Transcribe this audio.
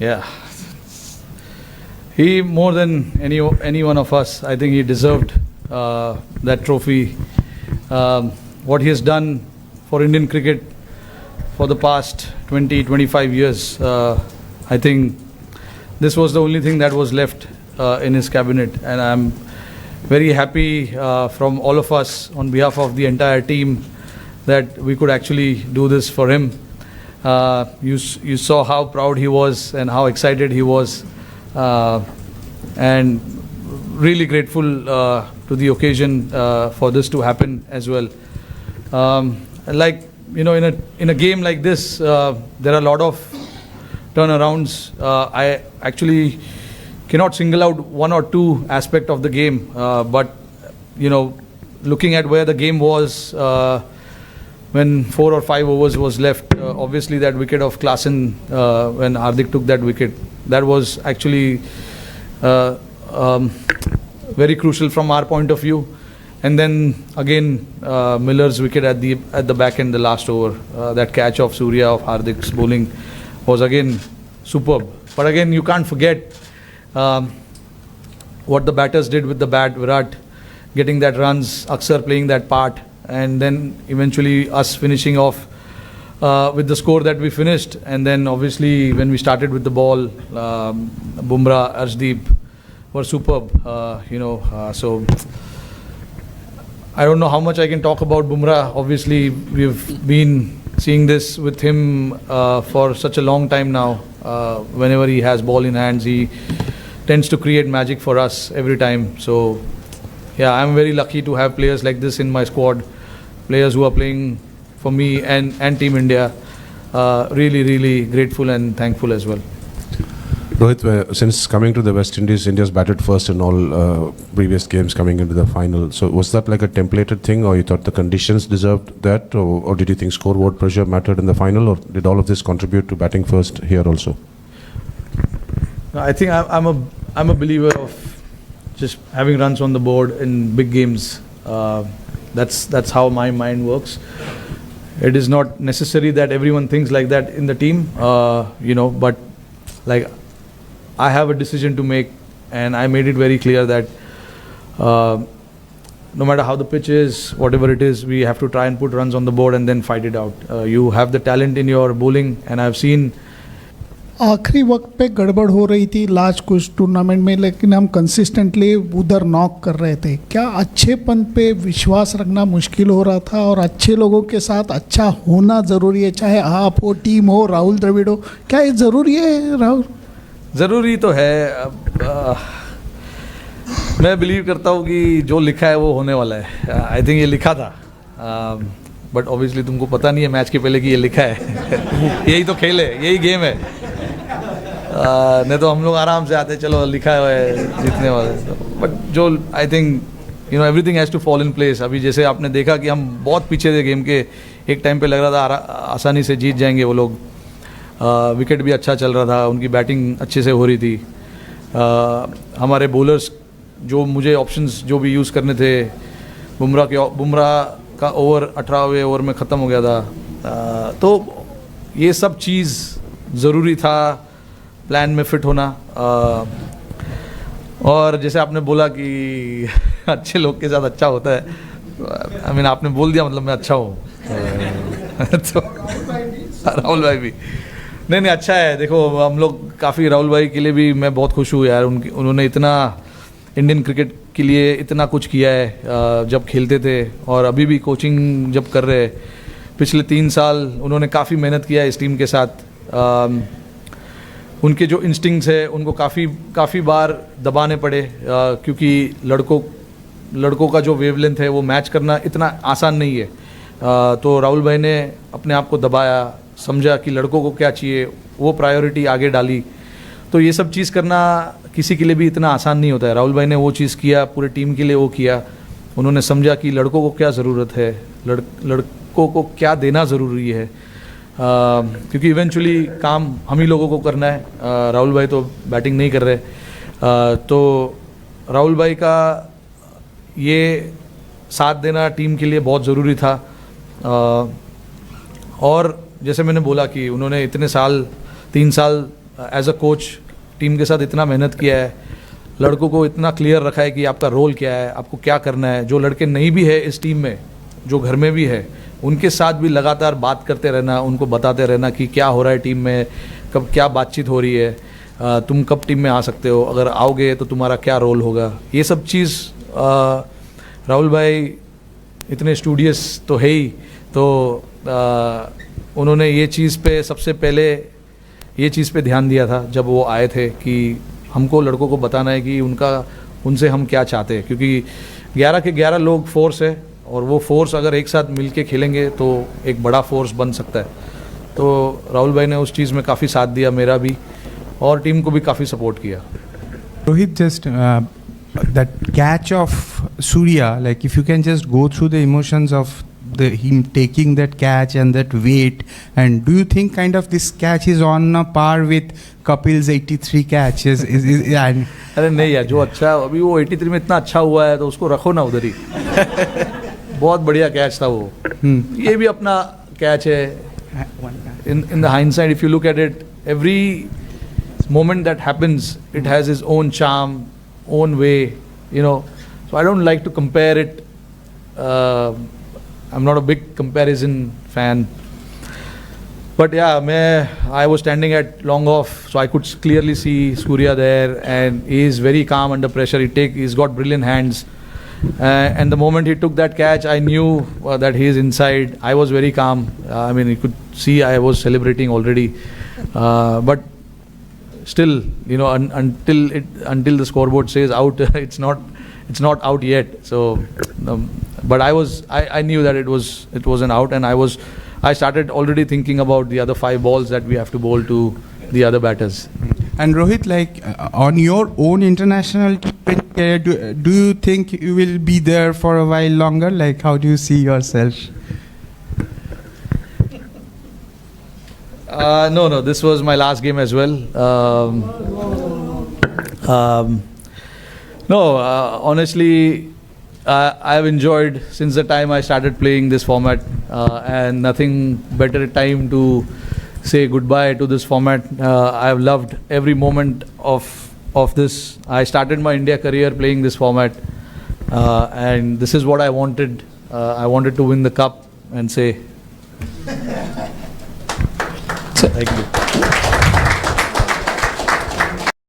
Yeah. He, more than any one of us, I think he deserved that trophy. What he has done for Indian cricket for the past 20-25 years, I think this was the only thing that was left in his cabinet, and I'm very happy from all of us on behalf of the entire team that we could actually do this for him. You saw how proud he was and how excited he was, and really grateful to the occasion for this to happen as well. Like, you know, in a game like this, there are a lot of turnarounds. I actually cannot single out one or two aspects of the game, but you know, looking at where the game was when 4 or 5 overs was left, obviously that wicket of Klaasen, when Hardik took that wicket, that was actually very crucial from our point of view. And then again, Miller's wicket at the back end, the last over, that catch of Surya of Hardik's bowling was again superb. But again, you can't forget what the batters did with the bat. Virat getting that runs, Akshar playing that part, and then eventually us finishing off with the score that we finished. And then obviously when we started with the ball, Bumrah, Arshdeep were superb. So I don't know how much I can talk about Bumrah. Obviously we've been seeing this with him for such a long time now. Whenever he has ball in hands, he tends to create magic for us every time. So yeah, I'm very lucky to have players like this in my squad, players who are playing for me and Team India. Really grateful and thankful as well. Rohit, since coming to the West Indies, India's batted first in all previous games coming into the final. So was that like a templated thing, or you thought the conditions deserved that, or did you think scoreboard pressure mattered in the final, or did all of this contribute to batting first here also? I think I'm a believer of just having runs on the board in big games. That's how my mind works. It is not necessary that everyone thinks like that in the team, but like, I have a decision to make, and I made it very clear that no matter how the pitch is, whatever it is, we have to try and put runs on the board and then fight it out. You have the talent in your bowling, and I've seen. आखिरी वक्त पे गड़बड़ हो रही थी last कुछ tournament में, लेकिन हम कंसिस्टेंटली उधर नॉक कर रहे थे. क्या अच्छेपन पे विश्वास रखना मुश्किल हो रहा था, और अच्छे लोगों के साथ अच्छा होना ज़रूरी है, चाहे आप हो, टीम हो, राहुल द्रविड़ हो, क्या ये ज़रूरी है राहुल? ज़रूरी तो है. मैं बिलीव करता हूँ कि जो लिखा है वो होने वाला है. आई थिंक ये लिखा था, बट ऑब्वियसली तुमको पता नहीं है मैच के पहले कि ये लिखा है. यही तो खेल है, यही गेम है. नहीं तो हम लोग आराम से आते, चलो लिखा है जीतने वाले. बट जो I think everything has to fall in place. अभी जैसे आपने देखा कि हम बहुत पीछे थे गेम के, एक टाइम पे लग रहा था आसानी से जीत जाएंगे वो लोग. विकेट भी अच्छा चल रहा था, उनकी बैटिंग अच्छे से हो रही थी. हमारे बॉलर्स जो मुझे ऑप्शंस जो भी यूज़ करने थे, बुमराह का ओवर 18वें ओवर में ख़त्म हो गया था. तो ये सब चीज़ ज़रूरी था, प्लान में फिट होना. और जैसे आपने बोला कि अच्छे लोग के साथ अच्छा होता है, आई मीन आपने बोल दिया, मतलब मैं अच्छा हूँ. तो राहुल भाई भी नहीं अच्छा है. देखो हम लोग काफ़ी, राहुल भाई के लिए भी मैं बहुत खुश हूँ यार. उन्होंने इतना इंडियन क्रिकेट के लिए इतना कुछ किया है जब खेलते थे, और अभी भी कोचिंग जब कर रहे हैं. पिछले 3 साल उन्होंने काफ़ी मेहनत किया है इस टीम के साथ. उनके जो इंस्टिंक्ट्स है उनको काफ़ी बार दबाने पड़े, क्योंकि लड़कों का जो वेवलेंथ है वो मैच करना इतना आसान नहीं है. तो राहुल भाई ने अपने आप को दबाया, समझा कि लड़कों को क्या चाहिए, वो प्रायोरिटी आगे डाली. तो ये सब चीज़ करना किसी के लिए भी इतना आसान नहीं होता है. राहुल भाई ने वो चीज़ किया, पूरे टीम के लिए वो किया. उन्होंने समझा कि लड़कों को क्या ज़रूरत है, लड़कों को क्या देना ज़रूरी है, क्योंकि इवेंचुअली काम हम ही लोगों को करना है. राहुल भाई तो बैटिंग नहीं कर रहे. तो राहुल भाई का ये साथ देना टीम के लिए बहुत ज़रूरी था. और जैसे मैंने बोला कि उन्होंने इतने साल 3 साल एज अ कोच टीम के साथ इतना मेहनत किया है, लड़कों को इतना क्लियर रखा है कि आपका रोल क्या है, आपको क्या करना है. जो लड़के नहीं भी है इस टीम में, जो घर में भी है, उनके साथ भी लगातार बात करते रहना, उनको बताते रहना कि क्या हो रहा है टीम में, कब क्या बातचीत हो रही है, तुम कब टीम में आ सकते हो, अगर आओगे तो तुम्हारा क्या रोल होगा. ये सब चीज़ राहुल भाई इतने स्टूडियस तो है ही, तो उन्होंने ये चीज़ पे सबसे पहले ये चीज़ पे ध्यान दिया था जब वो आए थे कि हमको लड़कों को बताना है कि उनसे हम क्या चाहते हैं, क्योंकि 11 के 11 लोग फोर्स है और वो फोर्स अगर एक साथ मिल के खेलेंगे तो एक बड़ा फोर्स बन सकता है. तो राहुल भाई ने उस चीज़ में काफ़ी साथ दिया, मेरा भी, और टीम को भी काफ़ी सपोर्ट किया. Rohit, just that catch of Surya, like if you can just go through the emotions of him taking that catch and that weight, and do you think kind of this catch is on a par with Kapil's 83 catches? And अरे नहीं यार, जो अच्छा अभी वो 83 में इतना अच्छा हुआ है तो उसको रखो ना उधर ही. बहुत बढ़िया कैच था वो. ये भी अपना कैच है. In the hindsight, if you look at it, every moment that happens, it has its own charm, own way, you know. So I don't like to compare it. I'm not a big comparison fan. But yeah, I was standing at long off, so I could clearly see Surya there, and he is very calm under pressure. He's got brilliant hands. And the moment he took that catch, I knew that he is inside. I was very calm. I mean, you could see I was celebrating already. But still, you know, until the scoreboard says out, it's not out yet. So, but I knew that it was an out, and I started already thinking about the other 5 balls that we have to bowl to the other batters. And Rohit, like on your own international career, do you think you will be there for a while longer? Like, how do you see yourself? No, this was my last game as well. Honestly, I've enjoyed since the time I started playing this format, and nothing better time to say goodbye to this format. I've loved every moment of this. I started my India career playing this format, and this is what I wanted. I wanted to win the cup and say thank you.